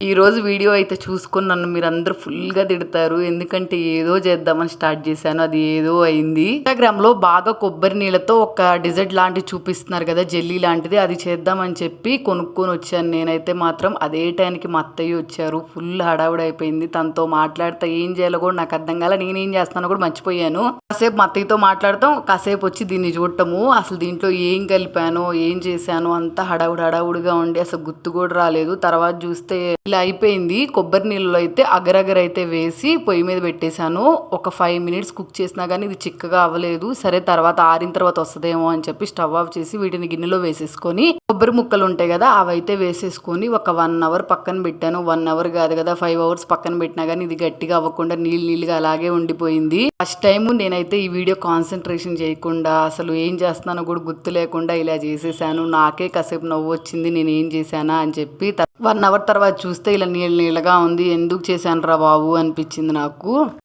ఈ రోజు వీడియో అయితే చూసుకొని నన్ను మీరందరూ ఫుల్గా తిడతారు. ఎందుకంటే ఏదో చేద్దామని స్టార్ట్ చేశాను, అది ఏదో అయింది. ఇన్స్టాగ్రామ్ లో బాగా కొబ్బరి నీళ్ళతో ఒక డిజర్ట్ లాంటివి చూపిస్తున్నారు కదా, జెల్లీ లాంటిది, అది చేద్దామని చెప్పి కొనుక్కొని వచ్చాను. నేనైతే మాత్రం అదే టైంకి మా అత్తయ్య వచ్చారు. ఫుల్ హడావుడి అయిపోయింది. తనతో మాట్లాడితే ఏం చేయాలో కూడా నాకు అర్థం కాలే, నేనేం చేస్తానో కూడా మర్చిపోయాను. కాసేపు మా అత్తయ్యతో మాట్లాడతాం, కాసేపు వచ్చి దీన్ని చూడటము, అసలు దీంట్లో ఏం కలిపానో ఏం చేశానో అంతా హడావుడిగా ఉండి అసలు గుర్తు కూడా రాలేదు. తర్వాత చూస్తే ఇలా అయిపోయింది. కొబ్బరి నీళ్ళలో అయితే అగరగర అయితే వేసి పొయ్యి మీద పెట్టేశాను. ఒక 5 minutes కుక్ చేసినా కానీ ఇది చిక్కగా అవ్వలేదు. సరే తర్వాత ఆరిన తర్వాత వస్తుందేమో అని చెప్పి స్టవ్ ఆఫ్ చేసి వీటిని గిన్నెలో వేసేసుకొని కొబ్బరి ముక్కలు ఉంటాయి కదా అవైతే వేసేసుకొని ఒక 1 hour పక్కన పెట్టాను. 1 hour కాదు కదా, 5 hours పక్కన పెట్టినా కానీ ఇది గట్టిగా అవ్వకుండా నీళ్ళుగా అలాగే ఉండిపోయింది. ఫస్ట్ టైం నేనైతే ఈ వీడియో కాన్సన్ట్రేషన్ చేయకుండా అసలు ఏం చేస్తున్నానో కూడా గుర్తు లేకుండా ఇలా చేసేసాను. నాకే కాసేపు నవ్వు వచ్చింది, నేను ఏం చేశానా అని చెప్పి. 1 hour తర్వాత చూస్తే ఇలా నీళ్ళగా ఉంది. ఎందుకు చేశాను రా బాబు అనిపించింది నాకు.